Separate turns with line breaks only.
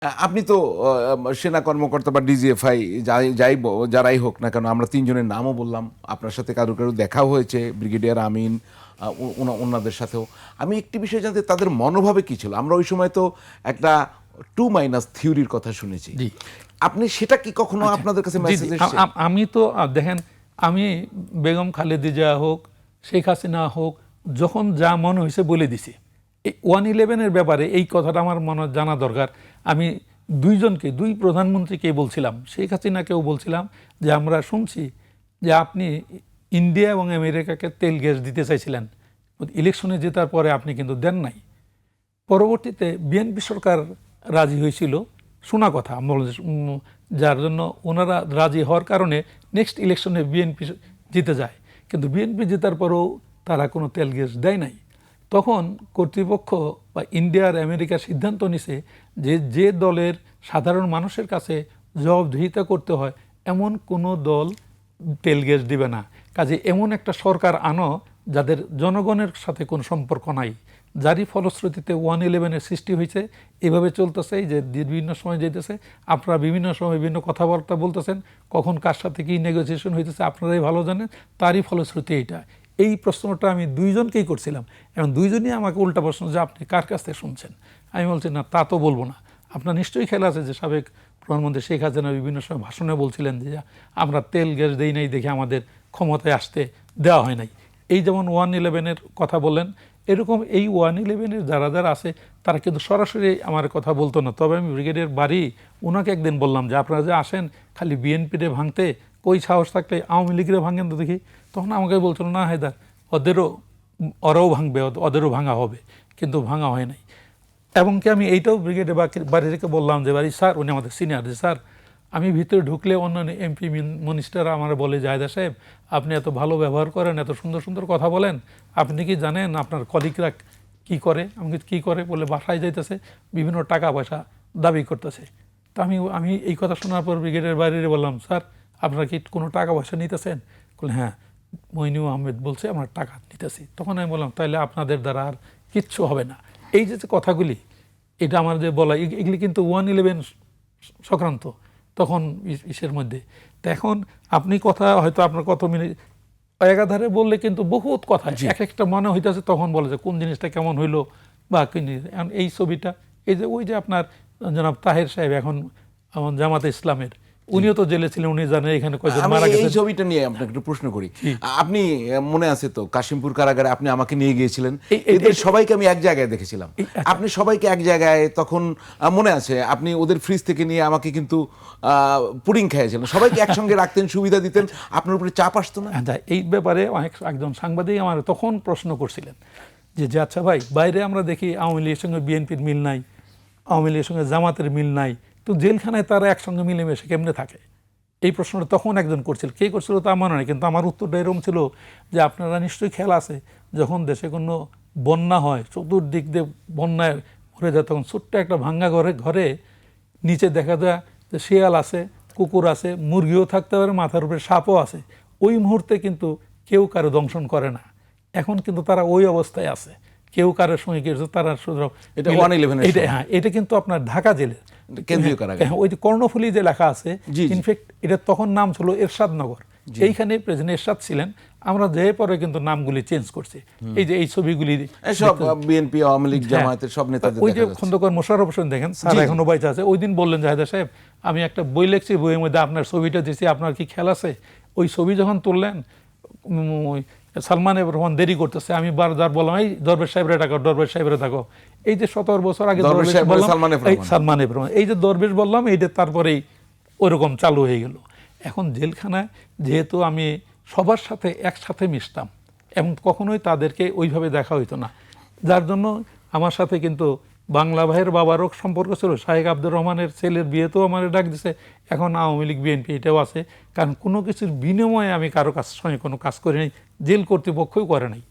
আপনি তো সেনা কর্মকর্তা বা ডিজিএফআই যারাই হোক না কেন, আমরা তিনজনের নামও বললাম, আপনার সাথে কারো কারো দেখাও হয়েছে, ব্রিগেডিয়ার আমিন, ওনাদের সাথেও। আমি একটি বিষয় জানতে, তাদের মনোভাবে কি ছিল? আমরা ওই সময় তো একটা টু মাইনাস থিওরির কথা শুনেছি।
জি,
আপনি সেটা কি কখনো
আচ্ছা,
আপনাদের কাছে
জি,
মেসেজ
জি,
এসেছে?
আমি তো দেখেন, আমি বেগম খালেদা জিয়া হোক, শেখ হাসিনা হোক, যখন যা মনে হয়েছে বলে দিছি। এই 111-এর ব্যাপারে এই কথাটা আমার মনে জানা দরকার। আমি দুই প্রধানমন্ত্রীকে বলছিলাম, শেখ হাসিনাকেও বলছিলাম যে আমরা শুনছি যে আপনি ইন্ডিয়া এবং আমেরিকাকে তেল গ্যাস দিতে চাইছিলেন, ইলেকশনে জেতার পরে আপনি কিন্তু দেন নাই। পরবর্তীতে বিএনপি সরকার রাজি হয়েছিল, শোনা কথা, যার জন্য ওনারা রাজি হওয়ার কারণে নেক্সট ইলেকশনে বিএনপি জিতে যায়। কিন্তু বিএনপি জেতার পরেও তারা কোনো তেল গ্যাস দেয় নাই। তখন কর্তৃপক্ষ বা ইন্ডিয়ার আমেরিকার সিদ্ধান্ত নিছে যে যে দলের সাধারণ মানুষের কাছে জবাবদিহিতা করতে হয় এমন কোনো দল তেল গ্যাস দিবে না। কাজে এমন একটা সরকার আনো যাদের জনগণের সাথে কোনো সম্পর্ক নাই, যারই ফলশ্রুতিতে 111-এর সৃষ্টি হয়েছে। এভাবে চলতেছে যে বিভিন্ন সময় যেতেছে, আপনারা বিভিন্ন সময় বিভিন্ন কথাবার্তা বলতেছেন, কখন কার সাথে কি নেগোসিয়েশন হইতেছে আপনারাই ভালো জানেন, তারই ফলশ্রুতি এইটা। এই প্রশ্নটা আমি দুইজনকেই করছিলাম এবং দুইজনই আমাকে উল্টা প্রশ্ন যে আপনি কার কাছ থেকে শুনছেন। আমি বলছি না, তা তো বলবো না। আপনার নিশ্চয়ই খেয়াল আছে যে সাবেক প্রধানমন্ত্রী শেখ হাসিনা বিভিন্ন সময় ভাষণে বলছিলেন যে আমরা তেল গ্যাস দেই নাই দেখে আমাদের ক্ষমতায় আসতে দেওয়া হয় নাই। এই যেমন 111-এর কথা বললেন, এরকম এই 111-এর যারা যারা আছে তারা কিন্তু সরাসরি আমার কথা বলতো না। তবে আমি ব্রিগেডিয়ার বাড়ি ওনাকে একদিন বললাম যে আপনারা যে আসেন খালি বিএনপিরে ভাঙতে, কই সাহস থাকলে আওয়ামী লীগের ভাঙেন তো দেখি। তখন আমাকে বলছিল না হায়দার, ওরাও ভাঙবে, ওদেরও ভাঙা হবে, কিন্তু ভাঙা হয় নাই। এমনকি আমি এইটাও ব্রিগেডে বাড়ি রেখে বললাম যে বাড়ি স্যার, উনি আমাদের সিনিয়র, যে স্যার আমি ভিতরে ঢুকলে অন্যান্য এমপি মিনিস্টাররা আমার বলে জায়দা সাহেব আপনি এত ভালো ব্যবহার করেন, এত সুন্দর সুন্দর কথা বলেন, আপনি কি জানেন আপনার কলিগরা কি করে? আমাকে কি করে বলে বাসায় যাইতেছে, বিভিন্ন টাকা পয়সা দাবি করতেছে। তো আমি এই কথা শোনার পর ব্রিগেডের বাইরে বললাম, স্যার আপনারা কি কোনো টাকা পয়সা নিতেছেন? বলে হ্যাঁ, মইনু আহমেদ বলছে আমরা টাকা নিতেছি। তখন আমি বললাম তাহলে আপনাদের দ্বারা আর কিচ্ছু হবে না। এই যে কথাগুলি, এটা আমার যে বলা, এগুলি কিন্তু 111 সংক্রান্ত তখন ইসের মধ্যে। তো এখন আপনি কথা হয়তো আপনার কত মিনিট একাধারে বললে কিন্তু বহুত কথা এক একটা মনে হইতেছে, তখন বলে যে কোন জিনিসটা কেমন হইলো বা এই ছবিটা, এই যে ওই যে আপনার জনাব তাহের সাহেব এখন জামাতে ইসলামের, উনিও তো জেলে ছিলেন, উনি জানেন এখানে কয়জন মারা গেছে।
এই ছবিটা নিয়ে আপনাকে একটু প্রশ্ন করি। আপনি মনে আছে তো কাশিমপুর কারাগারে আপনি আমাকে নিয়ে গিয়েছিলেন, এদের সবাইকে আমি এক জায়গায় দেখেছিলাম। আপনি সবাইকে এক জায়গায়, তখন মনে আছে আপনি ওদের ফ্রিজ থেকে নিয়ে আমাকে কিন্তু পুডিং খাইয়েছিলেন, সবাইকে একসঙ্গে রাখতেন, সুবিধা দিতেন, আপনার উপরে চাপ আসতো না?
এই ব্যাপারে একজন সাংবাদিক আমার তখন প্রশ্ন করছিলেন যে আচ্ছা ভাই, বাইরে আমরা দেখি আওয়ামী লীগের সঙ্গে বিএনপির মিল নাই, আওয়ামী লীগের সঙ্গে জামাতের মিল নাই, তো জেলখানায় তারা একসঙ্গে মিলেমিশে কেমনে থাকে? এই প্রশ্নটা তখন একজন করছিল, কে করছিল তা মনে হয়, কিন্তু আমার উত্তরটা এরকম ছিল যে আপনারা নিশ্চয়ই খেয়াল আছে, যখন দেশে কোনো বন্যা হয়, চতুর্দিক দিয়ে বন্যায় ভরে যায়, তখন ছোট্ট একটা ভাঙ্গা ঘরে নিচে দেখা যায় যে শিয়াল আছে, কুকুর আছে, মুরগিও থাকতে পারে, মাথার উপরে সাপও আছে। ওই মুহূর্তে কিন্তু কেউ কারো দংশন করে না। এখন কিন্তু তারা ওই অবস্থায় আছে, কেউ কারোর সঙ্গে তারা হ্যাঁ, এটা কিন্তু আপনার ঢাকা জেলের
কেন্দ্রীয় কারাগার,
ওই যে কর্ণফুলী যে লেখা আছে, ইনফ্যাক্ট এটা তখন নাম ছিল এরশাদনগর, এইখানে প্রেসিডেন্ট এরশাদ ছিলেন। আমরা যে পরে কিন্তু নামগুলি চেঞ্জ করছি। এই যে এই ছবিগুলি
সব বিএনপি, আওয়ামী লীগ, জামায়াতের সব নেতাদের,
ওই যে খন্দকার মোশাররফ হোসেন দেখেন, স্যার এখনো বাইচে আছে, ওই দিন বললেন জাহেদা সাহেব আমি একটা বই লিখছি, বইয়ের মধ্যে আপনার ছবিটা দিয়েছি, আপনার কি খেয়াল আছে? ওই ছবি যখন তুললেন, সালমান এফ রহমান দেরি করতেছে, আমি বারবার বললাম এই দরবেশ সাহেবরে ডাকো, দরবেশ সাহেবরে ডাকো। এই যে 17 বছর আগে সালমান এফ রহমান, এই যে দরবেশ বললাম, এইটা তারপরেই ওইরকম চালু হয়ে গেল। এখন জেলখানায় যেহেতু আমি সবার সাথে একসাথে মিশতাম এবং কখনোই তাদেরকে ওইভাবে দেখা হইতো না, যার জন্য আমার সাথে কিন্তু বাংলা ভাইয়ের বাবারও সম্পর্ক ছিল, শাহেক আব্দুর রহমানের ছেলের বিয়েতেও আমার ডাক দিছে, এখন আওয়ামী লীগ বিএনপি এটাও আছে। কারণ কোনো কিছুর বিনিময়ে আমি কারো সঙ্গে কোনো কাজ করি নাই, জেল কর্তৃপক্ষই করে নাই।